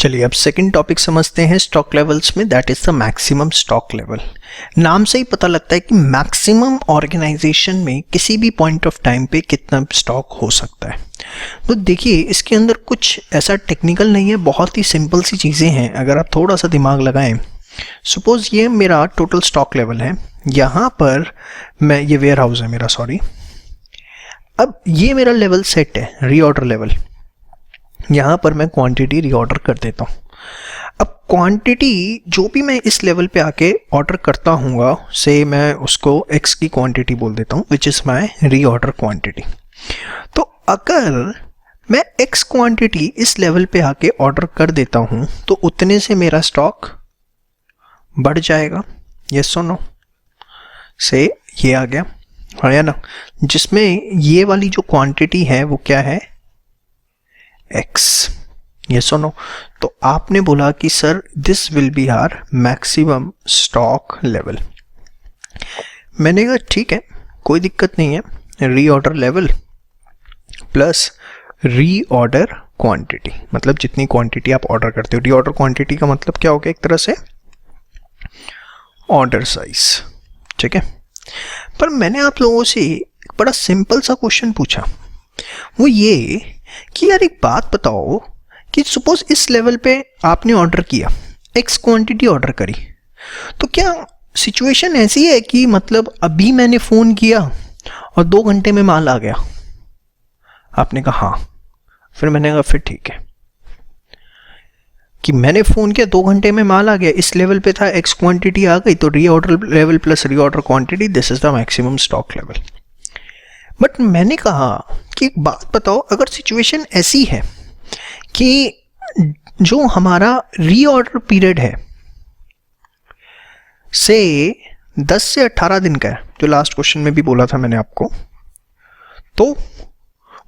चलिए अब second topic समझते हैं स्टॉक लेवल्स में, that is the maximum stock level. नाम से ही पता लगता है कि मैक्सिमम ऑर्गेनाइजेशन में किसी भी पॉइंट ऑफ टाइम पे कितना स्टॉक हो सकता है। तो देखिए इसके अंदर कुछ ऐसा टेक्निकल नहीं है, बहुत ही सिंपल सी चीज़ें हैं। अगर आप थोड़ा सा दिमाग लगाएं, सपोज ये मेरा टोटल स्टॉक लेवल है, यहाँ पर मैं ये वेयर हाउस है मेरा, सॉरी। अब ये मेरा लेवल सेट है, रीऑर्डर लेवल। यहाँ पर मैं क्वांटिटी रीऑर्डर कर देता हूँ। अब क्वांटिटी जो भी मैं इस लेवल पे आके ऑर्डर करता हूँ, से मैं उसको x की क्वांटिटी बोल देता हूँ, which is my reorder quantity. तो अगर मैं x क्वांटिटी इस लेवल पे आके ऑर्डर कर देता हूँ तो उतने से मेरा स्टॉक बढ़ जाएगा, यस और नो। से ये आ गया है ना, जिसमें ये वाली जो क्वांटिटी है वो क्या है, x, यस और नो। तो आपने बोला कि sir this will be our maximum stock level. मैंने कहा ठीक है, कोई दिक्कत नहीं है, reorder level plus reorder quantity, मतलब जितनी क्वांटिटी आप ऑर्डर करते हो। रीऑर्डर क्वांटिटी का मतलब क्या हो गया, एक तरह से ऑर्डर साइज, ठीक है। पर मैंने आप लोगों से एक बड़ा सिंपल सा क्वेश्चन पूछा, वो ये कि यार एक बात बताओ कि सपोज इस लेवल पे आपने ऑर्डर किया, एक्स क्वांटिटी ऑर्डर करी, तो क्या सिचुएशन ऐसी है कि मतलब अभी मैंने फ़ोन किया और 2 घंटे में माल आ गया? आपने कहा हाँ। फिर मैंने कहा फिर ठीक है कि मैंने फ़ोन किया 2 घंटे में माल आ गया, इस लेवल पे था, एक्स क्वांटिटी आ गई, तो reorder level plus reorder quantity, this is the maximum stock level. But मैंने कहा कि एक बात बताओ, अगर सिचुएशन ऐसी है कि जो हमारा रीऑर्डर पीरियड है से 10 से 18 दिन का है, जो लास्ट क्वेश्चन में भी बोला था मैंने आपको, तो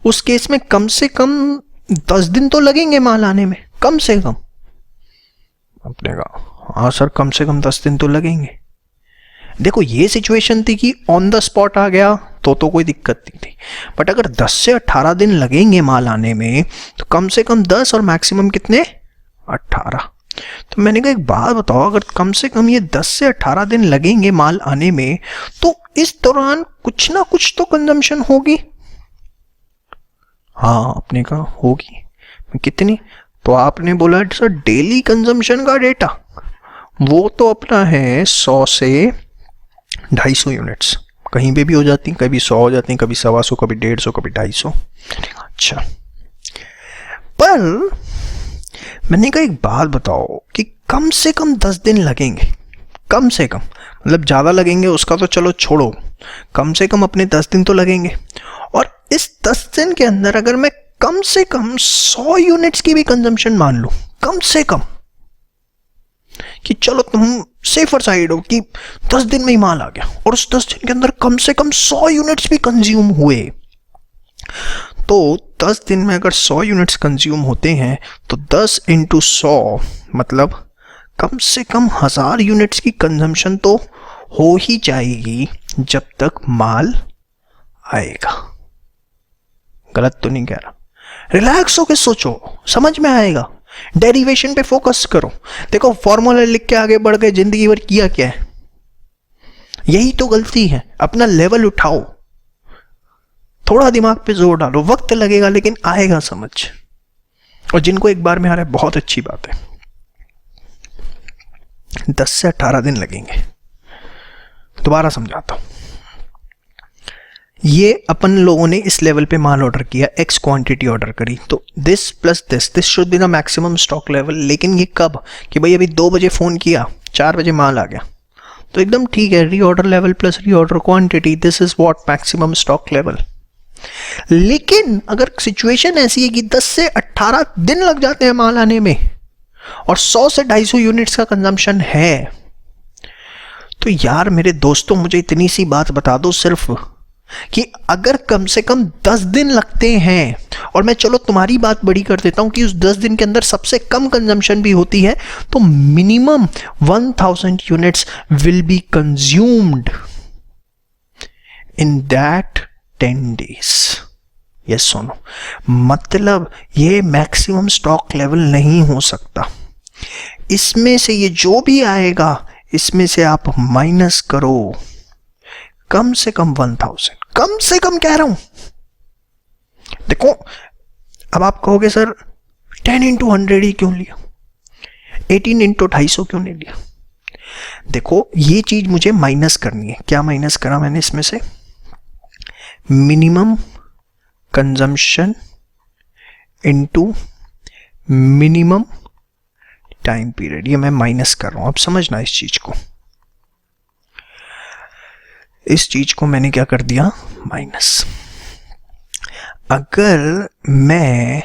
उस केस में कम से कम 10 दिन तो लगेंगे माल आने में, कम से कम। आपने कहा हाँ सर कम से कम 10 दिन तो लगेंगे। देखो ये सिचुएशन थी कि ऑन द स्पॉट आ गया तो कोई दिक्कत नहीं थी, बट अगर 10 से 18 दिन लगेंगे माल आने में तो कम से कम 10 और मैक्सिमम कितने, 18। तो मैंने कहा एक बात बताओ, अगर कम से कम ये 10 से 18 दिन लगेंगे माल आने में, तो इस दौरान कुछ ना कुछ तो कंजम्पशन होगी। हाँ आपने कहा होगी, कितनी? तो आपने बोला सर डेली कंजम्पशन का डेटा वो तो अपना है 100 से 250 यूनिट्स, कहीं पे भी हो जाती, कभी 100 हो जाती, कभी 125, कभी 150, कभी 250। अच्छा, पर मैंने कहा एक बात बताओ कि कम से कम 10 दिन लगेंगे, कम से कम, मतलब ज़्यादा लगेंगे उसका तो चलो छोड़ो, कम से कम अपने 10 दिन तो लगेंगे। और इस 10 दिन के अंदर अगर मैं कम से कम 100 यूनिट्स की भी कंजम्पशन मान लूँ, कम से कम, कि चलो तुम सेफर साइड हो कि 10 दिन में ही माल आ गया और उस 10 दिन के अंदर कम से कम 100 यूनिट्स भी कंज्यूम हुए, तो 10 दिन में अगर 100 यूनिट्स कंज्यूम होते हैं तो 10 × 100 मतलब कम से कम 1000 यूनिट्स की कंजम्पशन तो हो ही जाएगी जब तक माल आएगा। गलत तो नहीं कह रहा, रिलैक्स होकर सोचो, समझ में आएगा। डेरिवेशन पे फोकस करो। देखो फॉर्मूला लिख के आगे बढ़ गए, जिंदगी भर किया क्या है, यही तो गलती है। अपना लेवल उठाओ, थोड़ा दिमाग पे जोर डालो, वक्त लगेगा लेकिन आएगा समझ। और जिनको एक बार में आ रहा है बहुत अच्छी बात है, 10 से 18 दिन लगेंगे। दोबारा समझाता हूं, ये अपन लोगों ने इस लेवल पे माल ऑर्डर किया, एक्स क्वांटिटी ऑर्डर करी, तो this plus this should be the maximum stock level. लेकिन ये कब, कि भाई अभी 2 बजे फ़ोन किया, 4 बजे माल आ गया, तो एकदम ठीक है, reorder level plus reorder quantity, this is what maximum stock level. लेकिन अगर सिचुएशन ऐसी है कि 10 से 18 दिन लग जाते हैं माल आने में और 100 से 250 यूनिट्स का कंजम्पशन है, तो यार मेरे दोस्तों मुझे इतनी सी बात बता दो सिर्फ, कि अगर कम से कम 10 दिन लगते हैं, और मैं चलो तुम्हारी बात बड़ी कर देता हूं कि उस 10 दिन के अंदर सबसे कम कंजम्पशन भी होती है, तो minimum 1000 units will be consumed in that 10 days। Yes और नो? मतलब ये मैक्सिमम स्टॉक लेवल नहीं हो सकता। इसमें से ये जो भी आएगा इसमें से आप माइनस करो कम से कम 1000, कम से कम कह रहा हूं। देखो अब आप कहोगे सर 10 into 100 ही क्यों लिया, 18 into 250 क्यों नहीं लिया? देखो ये चीज मुझे माइनस करनी है। क्या माइनस करा मैंने इसमें से? Minimum consumption into minimum time period, ये मैं माइनस कर रहा हूं। अब समझना इस चीज को, इस चीज को मैंने क्या कर दिया, माइनस। अगर मैं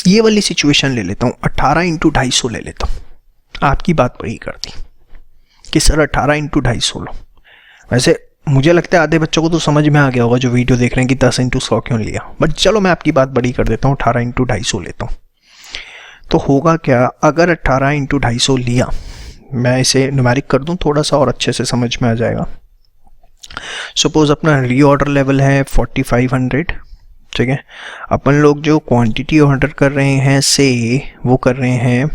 ये वाली सिचुएशन ले लेता हूं, 18 into 250 ले लेता हूं, आपकी बात वही कर दी कि सर 18 into 250 लो। वैसे मुझे लगता है आधे बच्चों को तो समझ में आ गया होगा जो वीडियो देख रहे हैं कि 10 into 100 क्यों लिया, बट चलो मैं आपकी बात बड़ी कर देता हूँ, 18 into 250 लेता हूँ। तो होगा क्या, अगर 18 into 250 लिया, मैं इसे न्यूमेरिक कर दूं थोड़ा सा और अच्छे से समझ में आ जाएगा। सपोज अपना रीऑर्डर लेवल है 4500, ठीक है। अपन लोग जो क्वांटिटी ऑर्डर कर रहे हैं से वो कर रहे हैं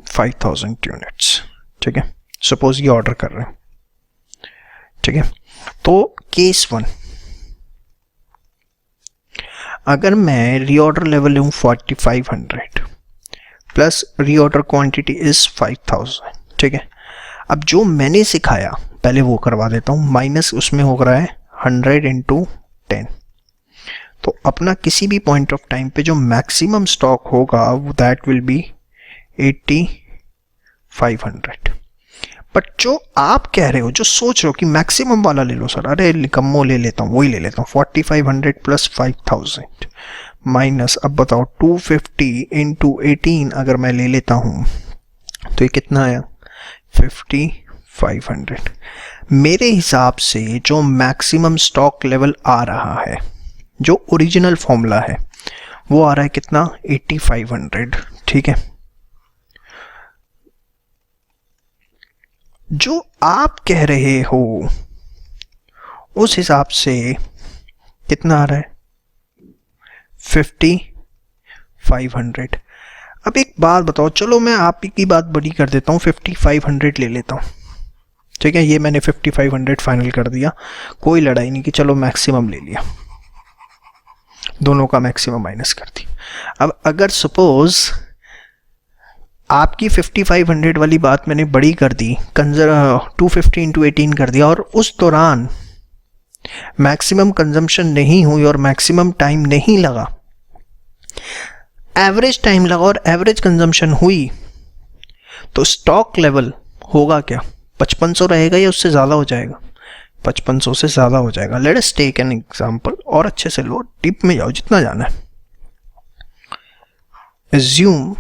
5000 यूनिट्स, ठीक है। सपोज ये ऑर्डर कर रहे हैं, ठीक है। तो केस 1, अगर मैं रीऑर्डर लेवल लूँ 4500 प्लस रीऑर्डर क्वांटिटी इज 5000, ठीक है। अब जो मैंने सिखाया पहले वो करवा देता हूँ, माइनस उसमें हो रहा है 100 into 10। तो अपना किसी भी पॉइंट ऑफ टाइम पे जो मैक्सिमम स्टॉक होगा दैट विल बी 8500। बट जो आप कह रहे हो, जो सोच रहे हो कि मैक्सिमम वाला ले लो सर, अरे निकम्मो ले लेता हूँ, वही ले लेता हूँ 4500 प्लस 5000 माइनस, अब बताओ 250 into 18 अगर मैं ले लेता हूँ तो ये कितना आया 5500। मेरे हिसाब से जो मैक्सिमम स्टॉक लेवल आ रहा है, जो ओरिजिनल फॉर्मूला है वो आ रहा है कितना 8500, ठीक है। जो आप कह रहे हो उस हिसाब से कितना आ रहा है 5500। अब एक बात बताओ, चलो मैं आप ही की बात बड़ी कर देता हूँ, 5500 ले लेता हूँ, ठीक है। ये मैंने 5500 फाइनल कर दिया, कोई लड़ाई नहीं कि चलो मैक्सिमम ले लिया, दोनों का मैक्सिमम माइनस कर दी। अब अगर सपोज आपकी 5500 वाली बात मैंने बड़ी कर दी, 250 into 18 कर दिया, और उस दौरान मैक्सिमम कंजम्पशन नहीं हुई और मैक्सिमम टाइम नहीं लगा, एवरेज टाइम लगा और एवरेज कंजम्पशन हुई, तो स्टॉक लेवल होगा क्या 5500 रहेगा या उससे ज़्यादा हो जाएगा? 5500 से ज़्यादा हो जाएगा। Let us take an example, और अच्छे से लो, डीप में जाओ जितना जाना है। एज्यूम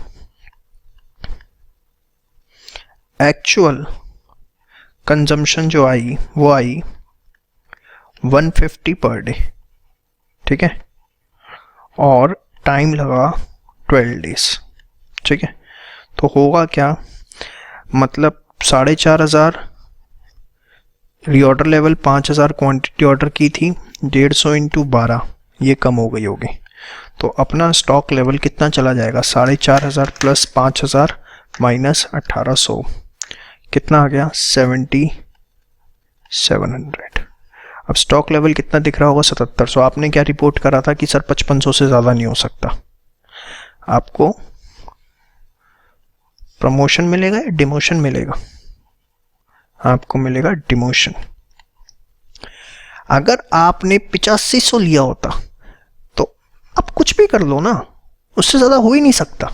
एक्चुअल कंजम्पशन जो आई वो आई 150 पर डे, ठीक है, और टाइम लगा 12 डेज, ठीक है। तो होगा क्या, मतलब 4500 रीऑर्डर लेवल, 5000 क्वांटिटी ऑर्डर की थी, 150 into 12 ये कम हो गई होगी, तो अपना स्टॉक लेवल कितना चला जाएगा 4500 प्लस 5000 माइनस 1800, कितना आ गया 7700। अब स्टॉक लेवल कितना दिख रहा होगा 7700। आपने क्या रिपोर्ट करा था कि सर 5500 से ज़्यादा नहीं हो सकता। आपको प्रमोशन मिलेगा या डिमोशन मिलेगा? आपको मिलेगा डिमोशन। अगर आपने 8500 लिया होता तो आप कुछ भी कर लो ना, उससे ज़्यादा हो ही नहीं सकता।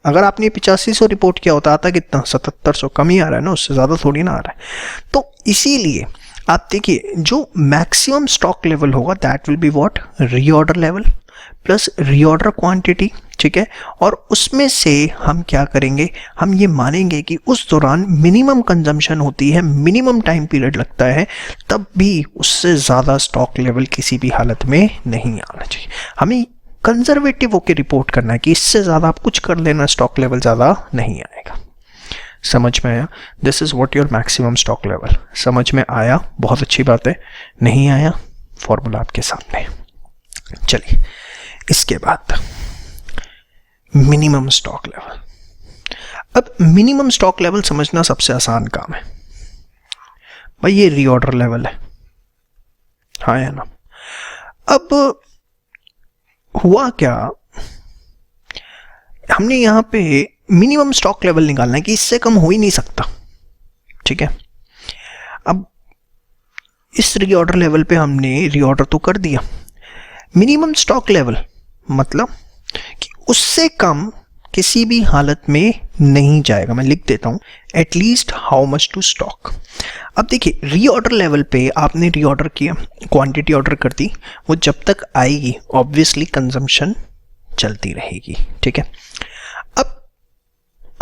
अगर आपने 8500 रिपोर्ट किया होता, आता कितना 7700, कम ही आ रहा है ना, उससे ज़्यादा थोड़ी ना आ रहा है। तो इसीलिए आप देखिए जो मैक्सिमम स्टॉक लेवल होगा that will be what, reorder level plus reorder quantity, ठीक है। और उसमें से हम क्या करेंगे, हम ये मानेंगे कि उस दौरान मिनिमम कंजम्पशन होती है, मिनिमम टाइम पीरियड लगता है, तब भी उससे ज़्यादा स्टॉक लेवल किसी भी हालत में नहीं आना चाहिए। हमें कंजर्वेटिव होकर रिपोर्ट करना है कि इससे ज़्यादा आप कुछ कर लेना, स्टॉक लेवल ज़्यादा नहीं आएगा। समझ में आया? This is what your maximum stock level. समझ में आया? बहुत अच्छी बात है। नहीं आया? फॉर्मूला आपके सामने। चलिए, इसके बाद मिनिमम स्टॉक लेवल। अब मिनिमम स्टॉक लेवल समझना सबसे आसान काम है भाई। ये रीऑर्डर लेवल है, हाँ या ना? अब हुआ क्या, हमने यहां पे मिनिमम स्टॉक लेवल निकालना है कि इससे कम हो ही नहीं सकता, ठीक है। अब इस रीऑर्डर लेवल पे हमने रीऑर्डर तो कर दिया। मिनिमम स्टॉक लेवल मतलब कि उससे कम किसी भी हालत में नहीं जाएगा। मैं लिख देता हूं, at least how much to stock. अब देखिए, रीऑर्डर लेवल पे आपने रीऑर्डर किया, क्वांटिटी ऑर्डर कर दी, वो जब तक आएगी ऑब्वियसली कंजम्पशन चलती रहेगी, ठीक है। अब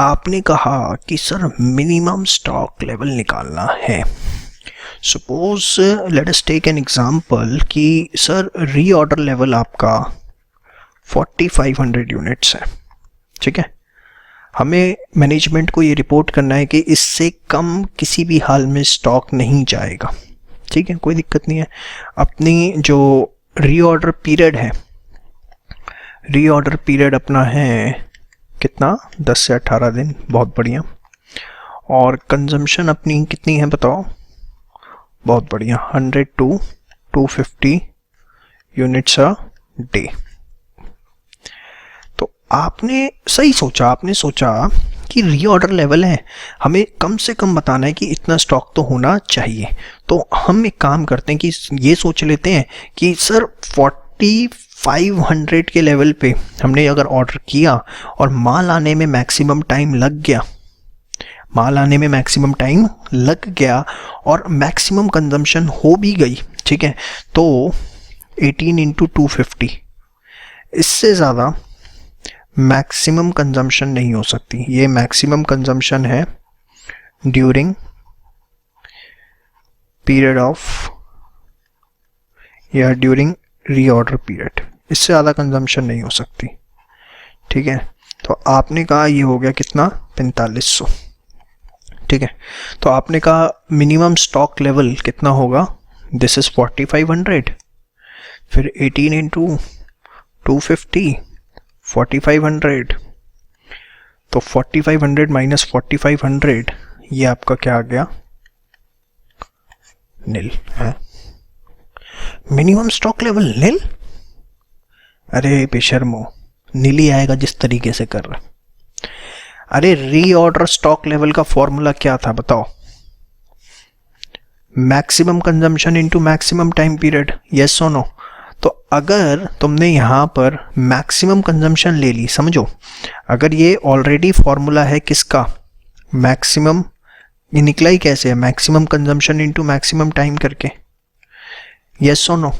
आपने कहा कि सर मिनिमम स्टॉक लेवल निकालना है। Suppose let us take an example कि सर रीऑर्डर लेवल आपका 4500 यूनिट्स है, ठीक है। हमें मैनेजमेंट को ये रिपोर्ट करना है कि इससे कम किसी भी हाल में स्टॉक नहीं जाएगा, ठीक है, कोई दिक्कत नहीं है। अपनी जो रीऑर्डर पीरियड है, रीऑर्डर पीरियड अपना है कितना, 10 से 18 दिन, बहुत बढ़िया। और कंजम्पशन अपनी कितनी है बताओ, बहुत बढ़िया, 100 to 250 यूनिट्स अ डे। तो आपने सही सोचा, आपने सोचा कि रीऑर्डर लेवल है, हमें कम से कम बताना है कि इतना स्टॉक तो होना चाहिए। तो हम एक काम करते हैं कि ये सोच लेते हैं कि सर 4500 के लेवल पे हमने अगर ऑर्डर किया और माल आने में मैक्सिमम टाइम लग गया, माल आने में मैक्सिमम टाइम लग गया और मैक्सिमम कंजम्पशन हो भी गई, ठीक है, तो 18 इंटू 250, इससे ज़्यादा मैक्सिमम कंजम्पशन नहीं हो सकती। ये मैक्सिमम कंजम्पशन है ड्यूरिंग पीरियड ऑफ या ड्यूरिंग रीऑर्डर पीरियड, इससे ज़्यादा कंजम्पशन नहीं हो सकती, ठीक है। तो आपने कहा ये हो गया कितना, 4500, ठीक है। तो आपने कहा मिनिमम स्टॉक लेवल कितना होगा, दिस इज 4500, फिर 18 इंटू 250, 4500, तो 4500 माइनस 4500, ये आपका क्या आ गया, नील है। मिनिमम स्टॉक लेवल नील, अरे बेशर्मो, नील ही आएगा जिस तरीके से कर रहा। अरे रीऑर्डर स्टॉक लेवल का फॉर्मूला क्या था बताओ, maximum consumption into maximum time period, yes और नो। तो अगर तुमने यहां पर मैक्सिमम कंजम्पशन ले ली, समझो अगर ये ऑलरेडी फॉर्मूला है किसका, मैक्सिमम, ये निकला ही कैसे है, maximum consumption into maximum time करके, यस और नो।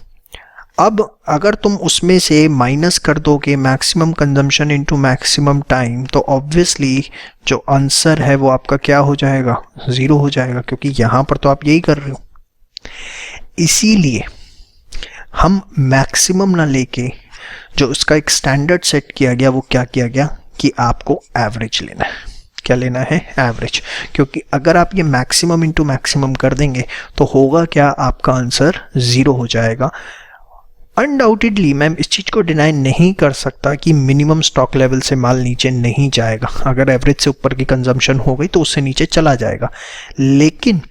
अब अगर तुम उसमें से माइनस कर दोगे maximum consumption into maximum time, तो ऑब्वियसली जो आंसर है वो आपका क्या हो जाएगा, 0 हो जाएगा, क्योंकि यहां पर तो आप यही कर रहे हो। इसीलिए हम मैक्सिमम ना लेके जो उसका एक स्टैंडर्ड सेट किया गया, वो क्या किया गया कि आपको एवरेज लेना है। क्या लेना है, एवरेज। क्योंकि अगर आप ये मैक्सिमम इनटू मैक्सिमम कर देंगे तो होगा क्या, आपका आंसर 0 हो जाएगा। अनडाउटेडली मैं इस चीज़ को डिनाई नहीं कर सकता कि मिनिमम स्टॉक लेवल से माल नीचे नहीं जाएगा, अगर एवरेज से ऊपर की कंजम्पशन हो गई तो उससे नीचे चला जाएगा। लेकिन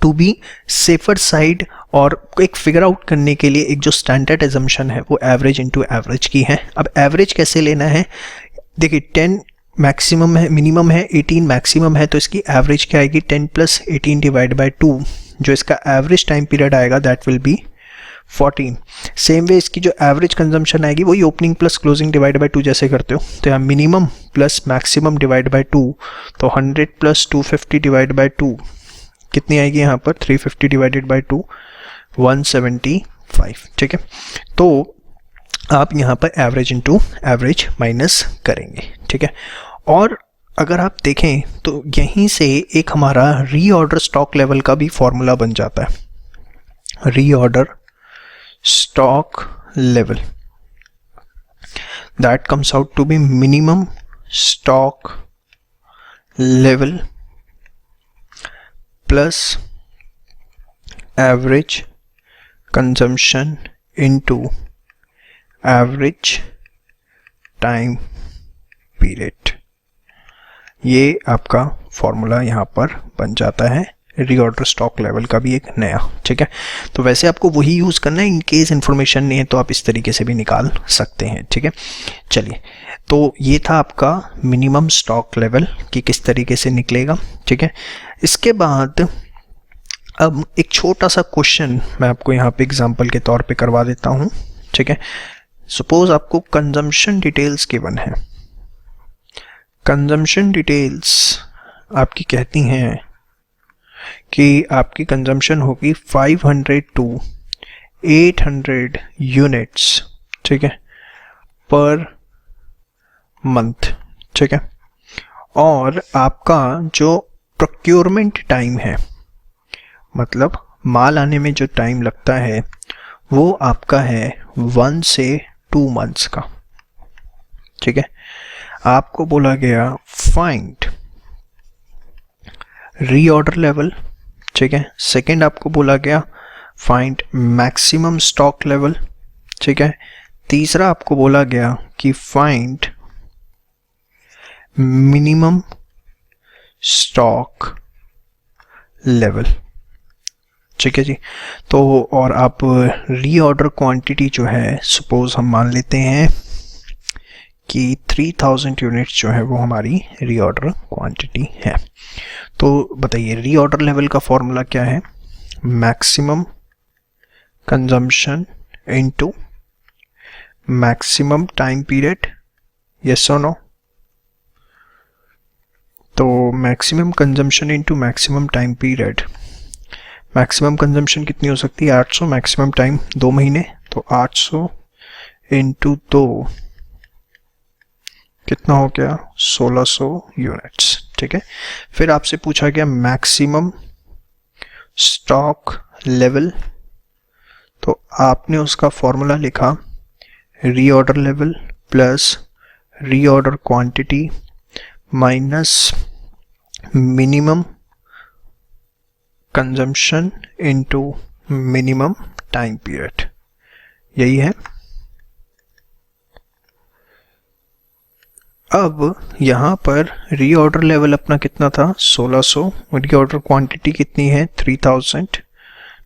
टू बी सेफर साइड और एक फिगर आउट करने के लिए एक जो स्टैंडर्ड एजम्पशन है वो एवरेज इनटू एवरेज की है। अब एवरेज कैसे लेना है, देखिए 10 मैक्सिमम है, मिनिमम है, 18 मैक्सिमम है, तो इसकी एवरेज क्या आएगी, 10 प्लस 18 डिवाइड बाई 2, जो इसका एवरेज टाइम पीरियड आएगा that will be 14। Same way इसकी जो एवरेज कंजम्पशन आएगी वही opening plus closing divide by 2 जैसे करते हो, तो यहाँ minimum plus maximum divide by 2, तो 100 प्लस 250 डिवाइड बाई 2 कितनी आएगी यहाँ पर, 350 डिवाइडेड बाई 2, 175, ठीक है। तो आप यहाँ पर एवरेज इनटू एवरेज माइनस करेंगे, ठीक है। और अगर आप देखें तो यहीं से एक हमारा रीऑर्डर स्टॉक लेवल का भी फॉर्मूला बन जाता है, reorder stock level that comes out to be minimum stock level plus average consumption into average time period, ये आपका फॉर्मूला यहाँ पर बन जाता है रीऑर्डर स्टॉक लेवल का भी एक नया। ठीक है, तो वैसे आपको वही यूज़ करना है, इन केस इन्फॉर्मेशन नहीं है तो आप इस तरीके से भी निकाल सकते हैं। ठीक है, चलिए, तो ये था आपका मिनिमम स्टॉक लेवल कि किस तरीके से निकलेगा। ठीक है, इसके बाद अब एक छोटा सा क्वेश्चन मैं आपको यहाँ पे एग्जांपल के तौर पे करवा देता हूँ। ठीक है, सपोज आपको कंजम्पशन डिटेल्स गिवन है। कंजम्पशन डिटेल्स आपकी कहती हैं कि आपकी कंजम्पशन होगी 500 टू 800 यूनिट्स, ठीक है, पर मंथ। ठीक है, और आपका जो प्रोक्योरमेंट टाइम है, मतलब माल आने में जो टाइम लगता है, वो आपका है 1 से 2 मंथ्स का। ठीक है, आपको बोला गया फाइंड रीऑर्डर लेवल। ठीक है, सेकंड आपको बोला गया फाइंड मैक्सिमम स्टॉक लेवल। ठीक है, तीसरा आपको बोला गया कि फाइंड मिनिमम स्टॉक लेवल। ठीक है जी, तो और आप रीऑर्डर क्वांटिटी जो है, सपोज हम मान लेते हैं कि 3000 यूनिट्स जो है वो हमारी रीऑर्डर क्वांटिटी है। तो बताइए रीऑर्डर लेवल का फॉर्मूला क्या है? Maximum consumption into maximum time period, yes और नो? तो maximum consumption into maximum time period, maximum consumption कितनी हो सकती है? 800, मैक्सिमम टाइम 2 महीने, तो 800 इंटू 2 कितना हो गया? 1600 यूनिट्स। ठीक है, फिर आपसे पूछा गया मैक्सिमम स्टॉक लेवल, तो आपने उसका फॉर्मूला लिखा reorder level plus reorder quantity minus minimum consumption into minimum time period, यही है। अब यहाँ पर रीऑर्डर लेवल अपना कितना था? 1600, रीऑर्डर क्वांटिटी कितनी है? 3000,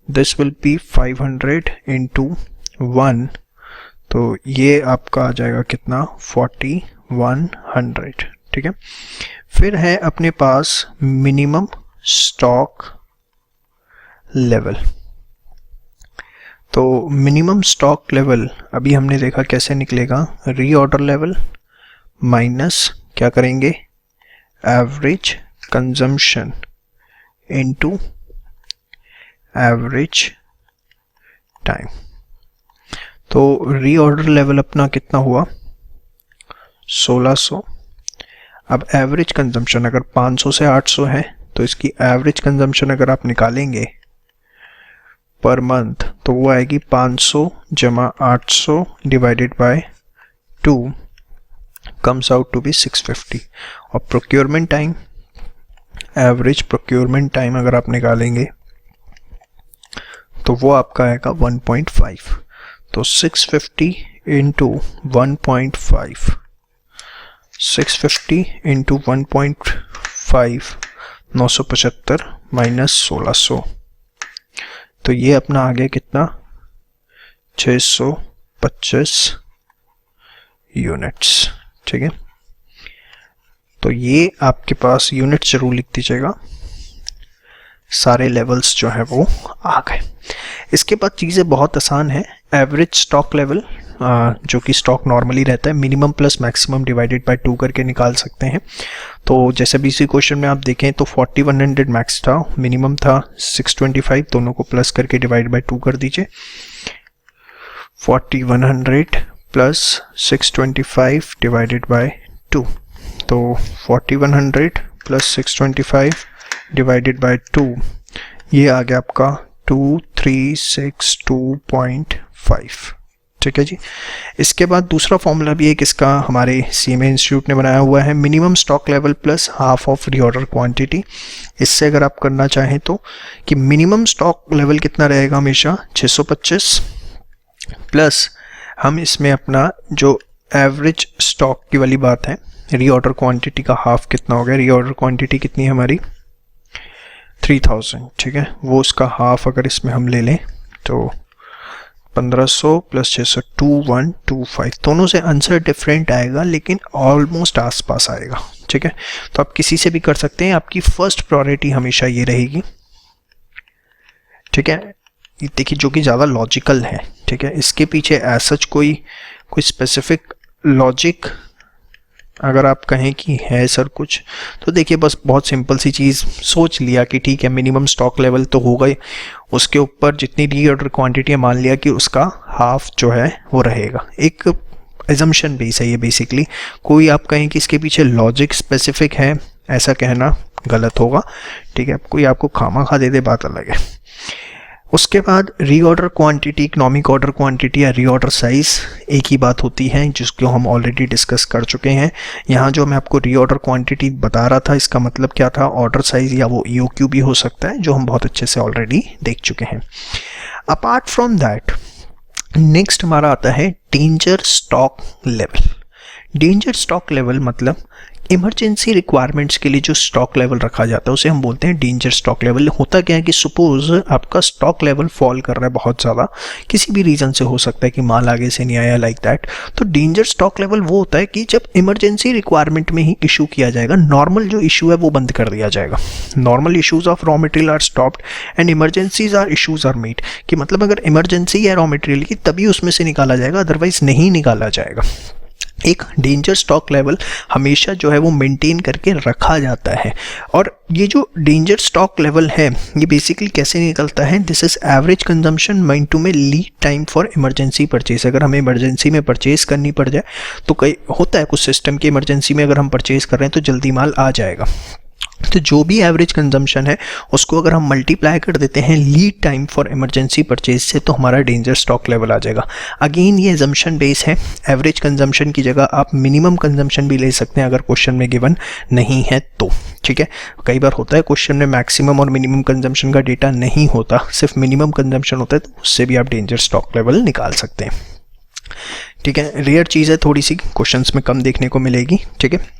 दिस विल बी 500 इंटू 1, तो ये आपका आ जाएगा कितना? 4100। ठीक है, फिर है अपने पास मिनिमम स्टॉक लेवल। तो मिनिमम स्टॉक लेवल अभी हमने देखा कैसे निकलेगा, रीऑर्डर लेवल माइनस क्या करेंगे? Average consumption into average time. तो रीऑर्डर लेवल अपना कितना हुआ? 1600। अब एवरेज कंजम्पशन अगर 500 से 800 है, तो इसकी एवरेज कंजम्पशन अगर आप निकालेंगे पर मंथ, तो वो आएगी 500 जमा 800 divided by 2 comes out to be 650। और procurement time, average procurement time अगर आप निकालेंगे तो वो आपका आएगा 1.5। तो 650 इंटू 1.5, 650 इंटू 1.5 975 माइनस 1600, तो ये अपना आ गया कितना? 625 यूनिट्स। ठीक है, तो ये आपके पास यूनिट जरूर लिख दीजिएगा। सारे लेवल्स जो है वो आ गए। इसके बाद चीज़ें बहुत आसान है। एवरेज स्टॉक लेवल जो कि स्टॉक नॉर्मली रहता है, minimum plus maximum divided by 2 करके निकाल सकते हैं। तो जैसे भी इसी क्वेश्चन में आप देखें तो 4100 मैक्स था, मिनिमम था 625, दोनों को प्लस करके डिवाइड बाय 2 कर दीजिए। 4100 प्लस 625 डिवाइडेड बाय 2, तो 4100 प्लस 625 डिवाइडेड बाय 2, ये आ गया आपका 2362.5। ठीक है जी। इसके बाद दूसरा फॉर्मूला भी एक इसका हमारे सीएमए इंस्टीट्यूट ने बनाया हुआ है, minimum stock level plus half of reorder quantity. इससे अगर आप करना चाहें तो कि मिनिमम स्टॉक लेवल कितना रहेगा हमेशा 625 प्लस हम इसमें अपना जो एवरेज स्टॉक की वाली बात है, रीऑर्डर क्वांटिटी का हाफ कितना हो गया, रीऑर्डर क्वांटिटी कितनी है हमारी 3000, ठीक है, वो उसका हाफ अगर इसमें हम ले लें तो 1500 प्लस 600 2125। दोनों से आंसर डिफरेंट आएगा लेकिन ऑलमोस्ट आसपास आएगा, ठीक है। तो आप किसी से भी कर सकते हैं, आपकी फर्स्ट प्रायोरिटी हमेशा ये रहेगी, ठीक है। देखिए जो कि ज़्यादा लॉजिकल है, ठीक है, इसके पीछे ऐसा कोई स्पेसिफिक लॉजिक अगर आप कहें कि है सर कुछ, तो देखिए बस बहुत सिंपल सी चीज़ सोच लिया कि ठीक है मिनिमम स्टॉक लेवल तो होगा ही, उसके ऊपर जितनी रीऑर्डर क्वांटिटी है मान लिया कि उसका हाफ जो है वो रहेगा। एक एजम्पशन बेस है ये बेसिकली, कोई आप कहें कि इसके पीछे लॉजिक स्पेसिफिक है ऐसा कहना गलत होगा, ठीक है। कोई आपको खामा खा दे दे बात अलग है। उसके बाद reorder quantity, economic order quantity या रीऑर्डर साइज़ एक ही बात होती है जिसको हम ऑलरेडी डिस्कस कर चुके हैं। यहाँ जो मैं आपको रीऑर्डर क्वांटिटी बता रहा था इसका मतलब क्या था, ऑर्डर साइज़ या वो EOQ भी हो सकता है, जो हम बहुत अच्छे से ऑलरेडी देख चुके हैं। अपार्ट फ्रॉम दैट नेक्स्ट हमारा आता है danger stock level. Danger stock level मतलब इमरजेंसी रिक्वायरमेंट्स के लिए जो स्टॉक लेवल रखा जाता है उसे हम बोलते हैं डेंजर स्टॉक लेवल। होता क्या है कि सपोज आपका स्टॉक लेवल फॉल कर रहा है बहुत ज़्यादा, किसी भी रीज़न से हो सकता है कि माल आगे से नहीं आया लाइक दैट, तो डेंजर स्टॉक लेवल वो होता है कि जब इमरजेंसी रिक्वायरमेंट में ही इशू किया जाएगा, नॉर्मल जो इशू है वो बंद कर दिया जाएगा। Normal issues of raw material are stopped and emergencies are issues are made, कि मतलब अगर इमरजेंसी है रॉ मटेरियल की तभी उसमें से निकाला जाएगा, अदरवाइज नहीं निकाला जाएगा। एक डेंजर स्टॉक लेवल हमेशा जो है वो मेंटेन करके रखा जाता है। और ये जो डेंजर स्टॉक लेवल है ये बेसिकली कैसे निकलता है, दिस इज एवरेज कंजम्पशन माइंटू में lead time for emergency purchase. अगर हमें इमरजेंसी में परचेज करनी पड़ जाए तो कई होता है कुछ सिस्टम की इमरजेंसी में अगर हम परचेज कर रहे हैं तो जल्दी माल आ जाएगा, तो जो भी एवरेज कंजम्पशन है उसको अगर हम मल्टीप्लाई कर देते हैं lead time for emergency purchase से तो हमारा डेंजर स्टॉक लेवल आ जाएगा। अगेन ये एजम्पशन बेस है, एवरेज कंजम्पशन की जगह आप मिनिमम कंजम्पशन भी ले सकते हैं अगर क्वेश्चन में गिवन नहीं है तो, ठीक है। कई बार होता है क्वेश्चन में मैक्सिमम और मिनिमम कंजम्पशन का डेटा नहीं होता, सिर्फ मिनिमम कंजम्पशन होता है, तो उससे भी आप डेंजर स्टॉक लेवल निकाल सकते हैं, ठीक है। रेयर चीज़ है, थोड़ी सी क्वेश्चंस में कम देखने को मिलेगी, ठीक है।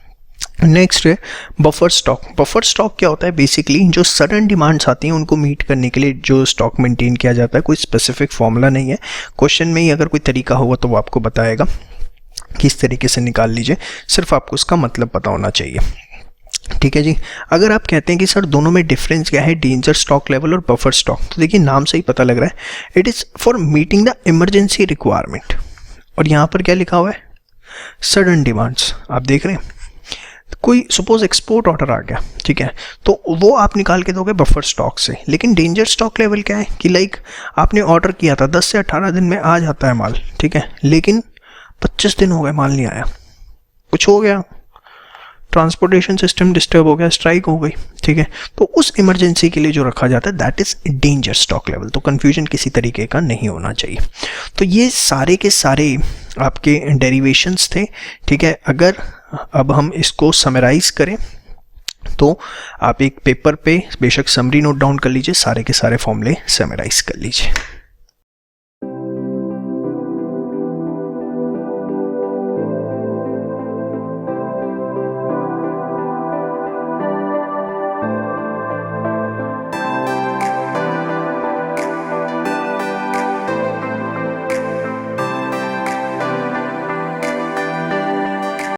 नेक्स्ट है बफर स्टॉक। बफर स्टॉक क्या होता है, बेसिकली जो सडन डिमांड्स आती हैं उनको मीट करने के लिए जो स्टॉक मेंटेन किया जाता है। कोई स्पेसिफिक फॉर्मूला नहीं है, क्वेश्चन में ही अगर कोई तरीका होगा तो वो आपको बताएगा किस तरीके से निकाल लीजिए, सिर्फ आपको उसका मतलब पता होना चाहिए, ठीक है जी। अगर आप कहते हैं कि सर दोनों में डिफरेंस क्या है, डेंजर स्टॉक लेवल और बफर स्टॉक, तो देखिए नाम से ही पता लग रहा है, it is for meeting the emergency requirement. और यहाँ पर क्या लिखा हुआ है, सडन डिमांड्स। आप देख रहे हैं कोई सपोज एक्सपोर्ट ऑर्डर आ गया, ठीक है, तो वो आप निकाल के दोगे बफर स्टॉक से। लेकिन डेंजर स्टॉक लेवल क्या है कि लाइक आपने ऑर्डर किया था 10 से 18 दिन में आ जाता है माल, ठीक है, लेकिन 25 दिन हो गए माल नहीं आया, कुछ हो गया, ट्रांसपोर्टेशन सिस्टम डिस्टर्ब हो गया, स्ट्राइक हो गई, ठीक है, तो उस इमरजेंसी के लिए जो रखा जाता है that is danger stock level. तो कन्फ्यूजन किसी तरीके का नहीं होना चाहिए। तो ये सारे के सारे आपके डेरिवेशंस थे, ठीक है। अगर अब हम इसको समराइज़ करें तो आप एक पेपर पे बेशक समरी नोट डाउन कर लीजिए, सारे के सारे फॉर्मूले समराइज़ कर लीजिए।